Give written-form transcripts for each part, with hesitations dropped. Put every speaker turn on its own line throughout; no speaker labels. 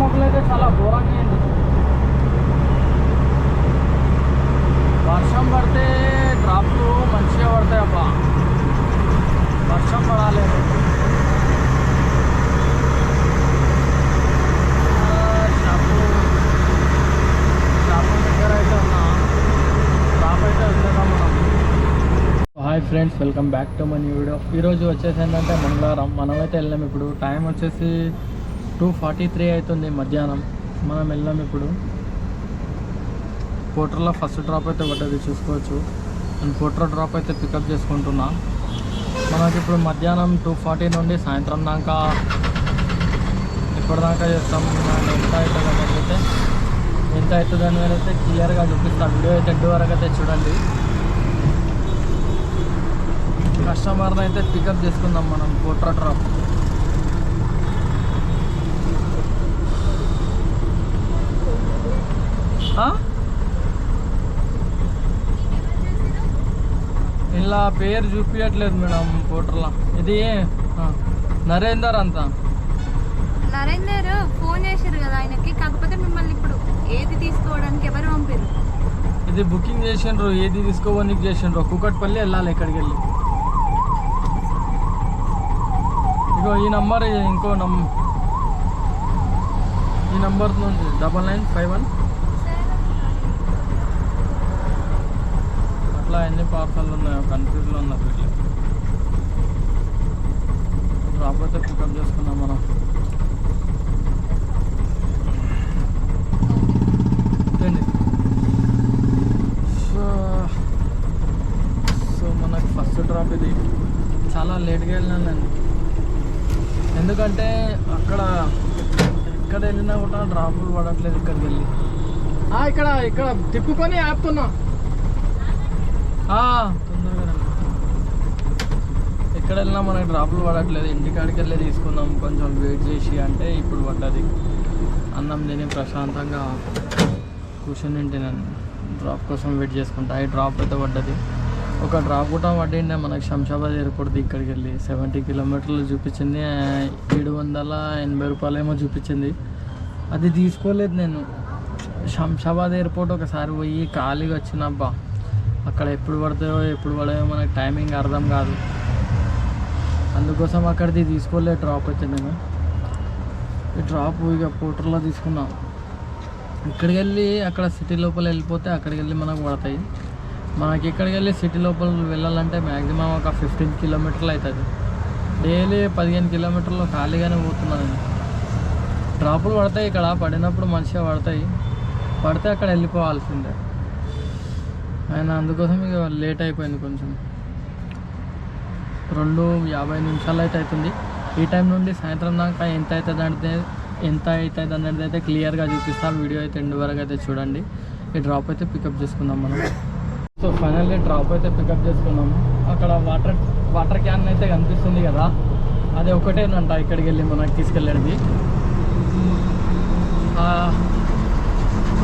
మొక్కలు అయితే చాలా ఘోరంగా అయింది. వర్షం పడితే డ్రాప్లు మంచిగా పడతాయి అబ్బా. వర్షం పడాలేదు. షాపు దగ్గర అయితే ఉన్నా. డ్రాప్ అయితే వచ్చేసాం మనం. Hi friends, welcome back to my new video. ఈరోజు వచ్చేసి ఏంటంటే మంగళవారం. మనమైతే వెళ్ళాం. ఇప్పుడు టైం వచ్చేసి 2:43 అవుతుంది మధ్యాహ్నం. మనం వెళ్ళాం. ఇప్పుడు పోర్టర్లో ఫస్ట్ డ్రాప్ అయితే పడ్డది, చూసుకోవచ్చు. నేను పోర్టర్ డ్రాప్ అయితే పికప్ చేసుకుంటున్నా. మనకి ఇప్పుడు మధ్యాహ్నం 2:40 నుండి సాయంత్రం దాకా ఇప్పటిదాకా చేస్తాం. ఎంత అవుతుంది అనేది అయితే క్లియర్గా చూపిస్తాను. వీడియో అయితే ఎండ్ వరకు అయితే చూడండి. కస్టమర్ని అయితే పికప్ చేసుకుందాం మనం పోర్టర్ డ్రాప్. ఇలా పేరు చూపించట్లేదు మేడం పోర్టర్లో. ఇది నరేందర్ అంతా.
నరేందర్ ఫోన్ చేశారు కదా ఆయనకి. కాకపోతే మిమ్మల్ని ఇప్పుడు ఏది తీసుకోవడానికి ఎవరు పంపారు?
ఇది బుకింగ్ చేసిండ్రు. ఏది తీసుకోవడానికి చేసిండ్రు. కూకట్పల్లి వెళ్ళాలి. ఎక్కడికి వెళ్ళి ఇగో ఈ నంబర్, ఇంకో ఈ నంబర్ నుండి 9951 అట్లా ఎన్ని పార్సల్ ఉన్నాయో కన్ఫ్యూజ్లో ఉన్నారు వీళ్ళు. డ్రాప్ అయితే పికప్ చేసుకున్నాం మనం. సో మనకు ఫస్ట్ డ్రాప్ ఇది. చాలా లేట్గా వెళ్ళినాను నేను, ఎందుకంటే అక్కడ ఎక్కడ వెళ్ళినా కూడా డ్రాపులు పడట్లేదు. ఇక్కడికి వెళ్ళి ఇక్కడ తిప్పుకొని ఆపుతున్నా. తొందరగా ఎక్కడ వెళ్ళినా మనకి డ్రాపులు పడట్లేదు. ఇంటికాడికి వెళ్ళి తీసుకుందాం కొంచెం వెయిట్ చేసి అంటే ఇప్పుడు పడ్డది. అన్నం తిని ప్రశాంతంగా కూర్చొని నేను డ్రాప్ కోసం వెయిట్ చేసుకుంటా. ఈ డ్రాప్ అయితే పడ్డది. ఒక డ్రాప్ కూడా పడిండే మనకి శంషాబాద్ ఎయిర్పోర్ట్. ఇక్కడికి వెళ్ళి 70 కిలోమీటర్లు చూపించింది. 780 రూపాయలు ఏమో చూపించింది. అది తీసుకోలేదు నేను. శంషాబాద్ ఎయిర్పోర్ట్ ఒకసారి పోయి ఖాళీగా వచ్చినబ్బా. అక్కడ ఎప్పుడు పడతాయో ఎప్పుడు పడాయో మనకి టైమింగ్ అర్థం కాదు. అందుకోసం అక్కడిది తీసుకోలేదు డ్రాప్ అయితే నేను. ఈ డ్రాప్ ఇక పోర్టర్లో తీసుకున్నాం. ఇక్కడికి వెళ్ళి అక్కడ సిటీ లోపల వెళ్ళిపోతే అక్కడికి వెళ్ళి మనకు పడతాయి. మనకి ఇక్కడికి వెళ్ళి సిటీ లోపల వెళ్ళాలంటే మ్యాక్సిమం ఒక 15 కిలోమీటర్లు అవుతుంది. డైలీ 15 కిలోమీటర్లు ఖాళీగానే పోతున్నాను నేను. డ్రాపులు పడతాయి. ఇక్కడ పడినప్పుడు మంచిగా పడతాయి. పడితే అక్కడ వెళ్ళిపోవాల్సిందే. ఆయన అందుకోసం ఇక లేట్ అయిపోయింది కొంచెం. 2:50 అయితే అవుతుంది. ఈ టైం నుండి సాయంత్రం దాకా ఎంత అవుతుంది అనేది అయితే క్లియర్గా చూపిస్తాను. వీడియో అయితే ఎండ్ వరకు అయితే చూడండి. ఈ డ్రాప్ అయితే పికప్ చేసుకుందాం మనం. సో ఫైనల్లీ డ్రాప్ అయితే పికప్ చేసుకున్నాము. అక్కడ వాటర్ క్యాన్ అయితే కనిపిస్తుంది కదా, అది ఒకటేనంట ఇక్కడికి వెళ్ళి మనకి తీసుకెళ్ళేది.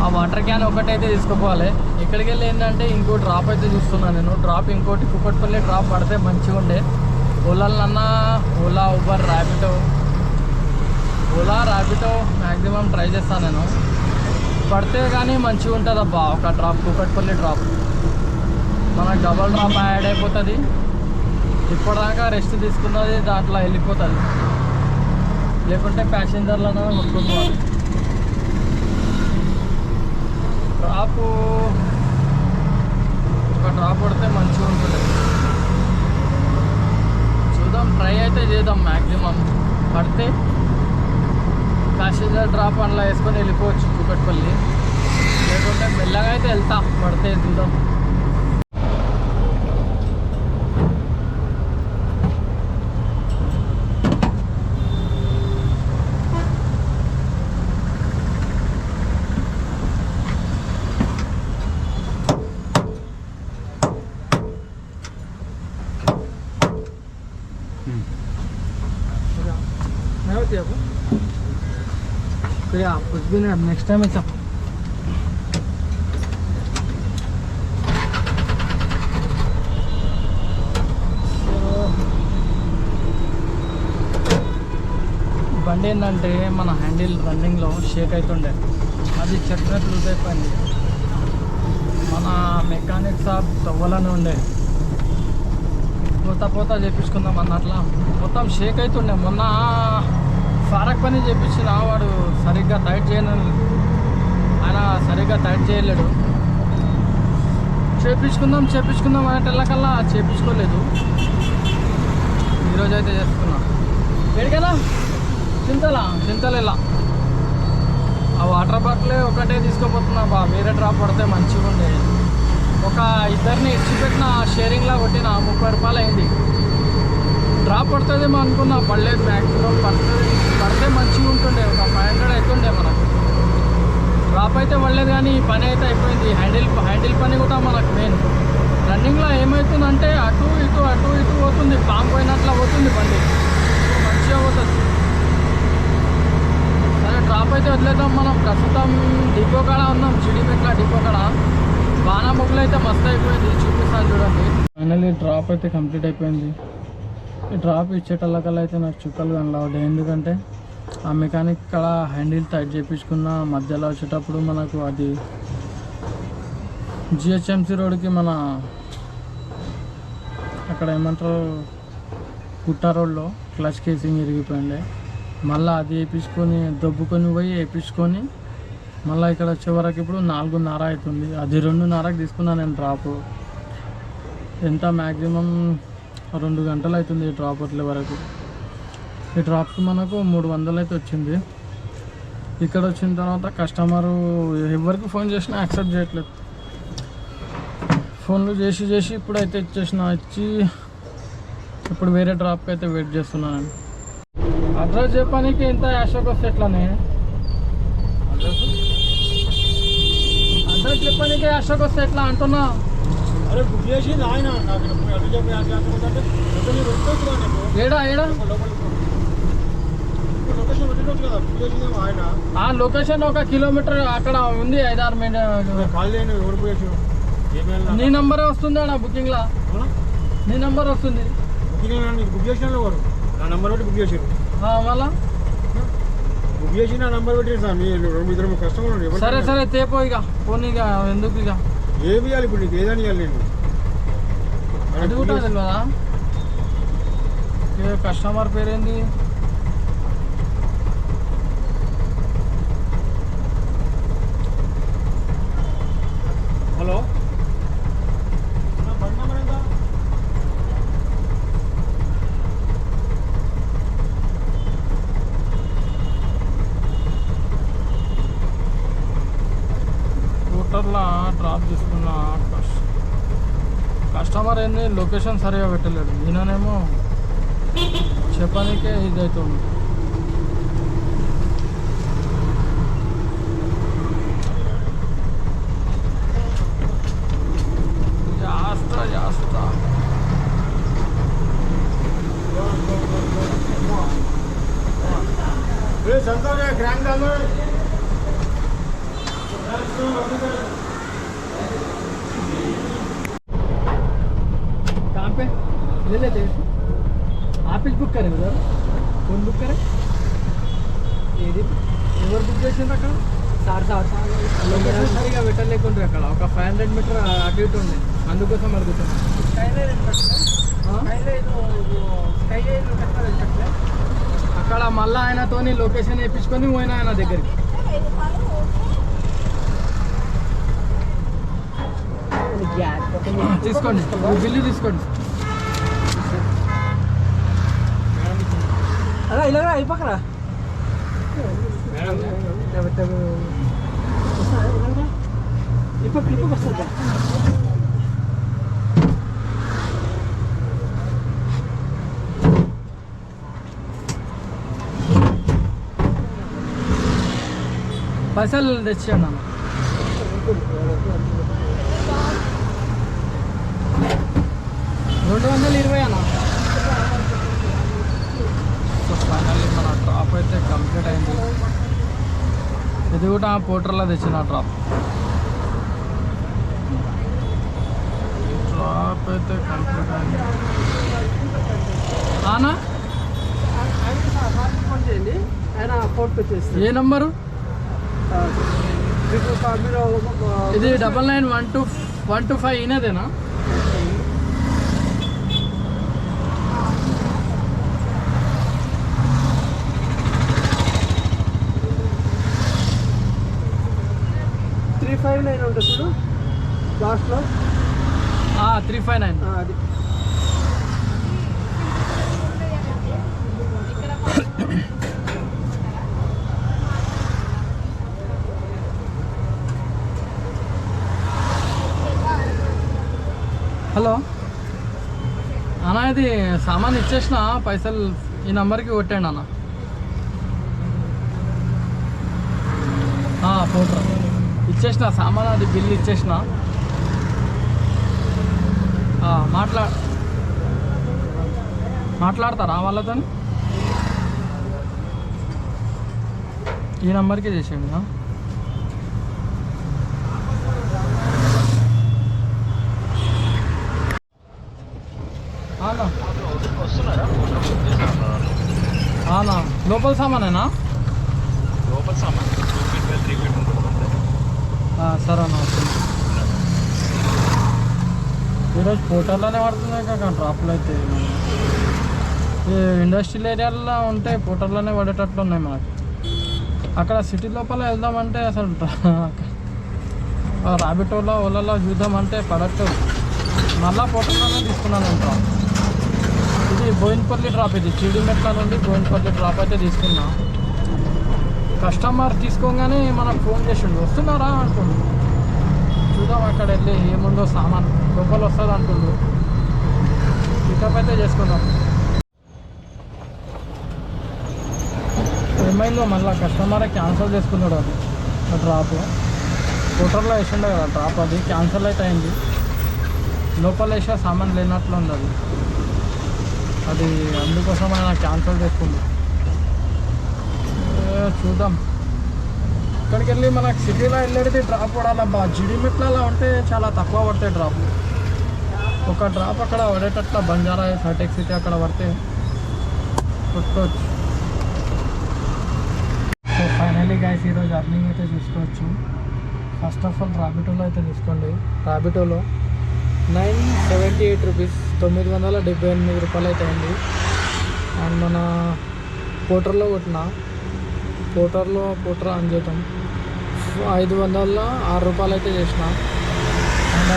ఆ వాటర్ క్యాన్ ఒకటైతే తీసుకుపోవాలి. ఇక్కడికి వెళ్ళి ఏంటంటే ఇంకో డ్రాప్ అయితే చూస్తున్నాను నేను. డ్రాప్ ఇంకోటి కుక్కట్పల్లి డ్రాప్ పడితే మంచిగా ఉండే. ఓలాలన్నా Ola, Uber, Rapido maximum try చేస్తాను నేను. పడితే కానీ మంచిగా ఉంటుంది అబ్బా. ఒక డ్రాప్ కుక్కట్పల్లి డ్రాప్ మనకు డబల్ డ్రాప్ యాడ్ అయిపోతుంది. ఇప్పటిదాకా రెస్ట్ తీసుకున్నది దాంట్లో వెళ్ళిపోతుంది. లేకుంటే ప్యాసింజర్లను కొట్టుకోవాలి. ఒక డ్రాప్ పడితే మంచిగా ఉంటుంది. చూద్దాం, ట్రై అయితే చేద్దాం. మ్యాక్సిమం పడితే ప్యాసింజర్ డ్రాప్ అందులో వేసుకొని వెళ్ళిపోవచ్చు కూకట్పల్లి. లేకుంటే మెల్లగా అయితే వెళ్తా. పడితే చూద్దాం. आप कुछ भी नहीं, अब नेक्स्ट टाइम ऐसा బండి ఏంటంటే మన హ్యాండిల్ రన్నింగ్లో షేక్ అవుతుండే, అది చెట్నట్ లూజ్ అయిపోయింది. మన మెకానిక్ షాప్ తవ్వాలని ఉండే, పోతా చేపించుకుందాం అన్నట్లా మొత్తం షేక్ అవుతుండే. మొన్న ఫారక్ పని చేపించిన వాడు సరిగ్గా టైట్ చేయను, ఆయన సరిగ్గా టైట్ చేయలేడు. చేపించుకుందాం అనేటల్లకల్లా చేపించుకోలేదు. ఈరోజు అయితే చేసుకున్నా. ఎడికైనా చింతలేలా ఆ వాటర్ బాటిల్ ఒకటే తీసుకోపోతున్నా బా, వేరే డ్రాప్ పడితే మంచిగా ఉండే. ఒక ఇద్దరిని ఇచ్చిపెట్టిన షేరింగ్లా కొట్టిన 30 రూపాయలు అయింది. డ్రాప్ పడుతుందేమో అనుకున్నా, పడలేదు. మ్యాక్సిమం పడితే మంచిగా ఉంటుండే, ఒక 500 అవుతుండే మనకు. డ్రాప్ అయితే పడలేదు, కానీ ఈ పని అయితే అయిపోయింది. హ్యాండిల్ పని కూడా మనకు మెయిన్. రన్నింగ్లో ఏమవుతుందంటే అటు ఇటు పోతుంది, పాము పోయినట్లా పోతుంది బండి, మంచిగా పోతుంది. సరే డ్రాప్ అయితే వదిలేద్దాం. మనం ప్రస్తుతం డిపో కాడ ఉన్నాం, చిడిమెట్ల డిపో కాడ. బాణా ముగ్గులు అయితే మస్తు అయిపోయింది, చూపిస్తాను చూడండి. ఫైనల్లీ డ్రాప్ అయితే కంప్లీట్ అయిపోయింది. ఈ డ్రాప్ ఇచ్చేటల్లకల్లా అయితే నాకు చుక్కలు కనలేవద్దు, ఎందుకంటే ఆ మెకానిక్ కాడ హ్యాండిల్ టైట్ చేయించుకున్న మధ్యలో వచ్చేటప్పుడు మనకు అది జిహెచ్ఎంసీ రోడ్కి మన అక్కడ ఏమంటారు కుట్టా రోడ్లో క్లచ్ కేసింగ్ ఇరిగిపోయింది. మళ్ళీ అది వేయించుకొని దొబ్బుకొని పోయి వేయించుకొని మళ్ళీ ఇక్కడ వచ్చే వరకు ఇప్పుడు 4:30 అవుతుంది. అది 2:30కి తీసుకున్నాను నేను డ్రాప్. ఎంత మ్యాక్సిమం 2 గంటలు అవుతుంది ఈ డ్రాప్ వదిలే వరకు. ఈ డ్రాప్కి మనకు 300 అయితే వచ్చింది. ఇక్కడ వచ్చిన తర్వాత కస్టమరు ఎవరికి ఫోన్ చేసినా యాక్సెప్ట్ చేయట్లేదు. ఫోన్లు చేసి ఇప్పుడైతే ఇచ్చి ఇప్పుడు వేరే డ్రాప్కి అయితే వెయిట్ చేస్తున్నాను. అడ్రస్ చెప్పడానికి ఎంత యాషకు వస్తే ఎట్లానే, అడ్రస్ చెప్పడానికి యాషకు వస్తే ఎట్లా అంటున్నా.
అరే బుక్ చేసి ఆయన
ఏడా ఆ లొకేషన్ 1 కిలోమీటర్ అక్కడ ఉంది, 5-6 మినిట్. నీ నంబరే వస్తుంది అన్న బుకింగ్లా, నీ నంబర్ వస్తుంది.
బుక్ చేసిన నా నంబర్ పెట్టి బుక్ చేసారు,
మళ్ళా
బుక్ చేసి నా నంబర్ పెట్టి ఇద్దరు కస్టమర్.
సరే తేపో ఇక ఫోన్, ఇక ఎందుకు ఇక
ఏమి ఇవ్వాలి ఇప్పుడు నీకు, ఏదని ఇవ్వాలి నేను
అడుగుతా తెలియదా. కస్టమర్ పేరేంది,
హలో
స్కూటర్లా డ్రాప్ చేసుకున్న కస్టమర్ ఏంది లొకేషన్ సరిగా పెట్టలేడు. ఈయననేమో చెప్పడానికే ఇదవుతుంది. జాస్తా
संतोष क्रैंक डालो
कहाँ पे ले लेते हैं. आप ही बुक करें उधर, कौन बुक करे, ఏది ఎవరు బుక్ చేసిండ్రు అక్కడ? లొకేషన్ సరిగా పెట్టలేకుండా అక్కడ ఒక 500 మీటర్ అటు ఇటు ఉంది, అందుకోసం అడుగుతాను. అక్కడ మళ్ళీ ఆయనతోని లొకేషన్ వేయించుకొని పోయినా ఆయన దగ్గరికి. తీసుకోండి, బిల్లు తీసుకోండి. అలా ఇలా అయిపోకరా ఇప్పుడు క్లిప్ వస్తుందా? పైసలు తెచ్చాను అన్న. 220 అన్న. సో ఫైనల్లీ మన డ్రాప్ అయితే కంప్లీట్ అయింది. ఇది కూడా పోర్టర్లో తెచ్చిన డ్రాప్ అయితే కంప్లీట్ అయింది. అన్నా
ఫోన్ పే చేస్తాను.
ఏ నంబరు?
మీకు మీరు
ఇది 991215 ఈయనదేనా?
త్రీ 359 ఉంటుంది చూడు లాస్ట్లో.
359.
అది
హలో అన్న, ఇది సామాన్ ఇచ్చేసిన, పైసలు ఈ నంబర్కి కొట్టండి అన్న. ఫోటో ఇచ్చేసిన, సామాన్ అది బిల్ ఇచ్చేసిన. మాట్లాడతారా వాళ్ళతో? ఈ నంబర్కి చేసేయండి. లోపల సామానేనా?
లోపల సామాన్ 2 feet by 3 feet ఉంటుంది.
సరే అన్న, వస్తుంది. ఈరోజు పోటర్లోనే పడుతున్నాయి కాక డ్రాప్లు అయితే. ఈ ఇండస్ట్రియల్ ఏరియాలో ఉంటే పోటర్లోనే పడేటట్లు ఉన్నాయి మనకి. అక్కడ సిటీ లోపల వెళ్దామంటే అసలు రాబిటోలో ఓలలో చూద్దామంటే పడట్లేదు. మళ్ళీ పోటర్లోనే తీసుకున్నాను ఉంటా. ఇది బోయిన్పల్లి డ్రాప్, ఇది చీడిమెట్ల నుండి బోయిన్పల్లి డ్రాప్ అయితే తీసుకున్నా. కస్టమర్ తీసుకోగానే మనకు ఫోన్ చేసిండు, వస్తున్నారా అంటుండు. చూద్దాం అక్కడ వెళ్ళి ఏముందో సామాన్ లోపల వస్తుంది అంటుండు. పికప్ అయితే చేసుకుందాం. ఏమైందో మళ్ళీ కస్టమరే క్యాన్సిల్ చేసుకున్నాడు. అది డ్రాప్ హోటల్లో వేసిండే కదా డ్రాప్, అది క్యాన్సిల్ అయితే అయింది. లోపల వేసే సామాన్ లేనట్లు ఉంది అది అందుకోసం ఆయన క్యాన్సిల్ చేసుకుంది. చూద్దాం. ఇక్కడికి వెళ్ళి మనకు సిటీలో వెళ్ళేది డ్రాప్ పడాలబ్బా. జిడిమిట్లలో ఉంటే చాలా తక్కువ పడతాయి డ్రాప్. ఒక డ్రాప్ అక్కడ పడేటట్ల బంజారా హైటెక్ సిటీ అక్కడ పడితే కొట్టుకోవచ్చు. సో ఫైనలీ గైస్ ఈరోజు అర్నింగ్ అయితే చూసుకోవచ్చు. ఫస్ట్ ఆఫ్ ఆల్ రాబిటోలో అయితే తీసుకోండి. రాబిటోలో 978 రూపీస్, 978 రూపాయలు అయితే అయింది. అండ్ మన పోటర్లో కొట్టిన పోటర్ ఆన్ చేద్దాం 506 రూపాయలు అయితే చేసిన. అండ్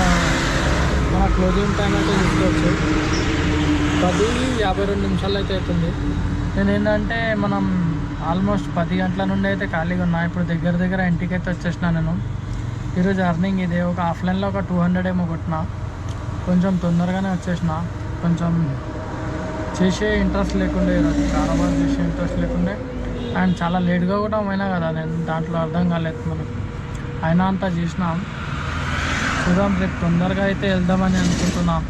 మన క్లోజింగ్ టైం అయితే చూసుకోవచ్చు 10:52 నిమిషాలు అయితే అవుతుంది. నేను ఏంటంటే మనం ఆల్మోస్ట్ 10 గంటల నుండి అయితే ఖాళీగా ఉన్నా. ఇప్పుడు దగ్గర ఇంటికి అయితే వచ్చేసిన. నేను ఈరోజు అర్నింగ్ ఇదే. ఒక ఆఫ్లైన్లో ఒక 200 ఏమో కొట్టిన. కొంచెం తొందరగానే వచ్చేసిన. కొంచెం చేసే ఇంట్రెస్ట్ లేకుండే, కారోబార్ చేసే ఇంట్రెస్ట్ లేకుండే. అండ్ చాలా లేట్గా కూడా అయినా కదా, నేను దాంట్లో అర్థం కాలేదు మనకు. అయినా అంతా చేసినాం. చూద్దాం, రేపు తొందరగా అయితే వెళ్దామని అనుకుంటున్నాం.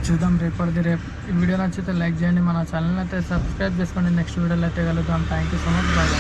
చూద్దాం రేపటిది రేపు. ఈ వీడియో నచ్చితే లైక్ చేయండి, మన ఛానల్ అయితే సబ్స్క్రైబ్ చేసుకోండి. నెక్స్ట్ వీడియోలో అయితే కలుద్దాం. Thank you so much. Bye.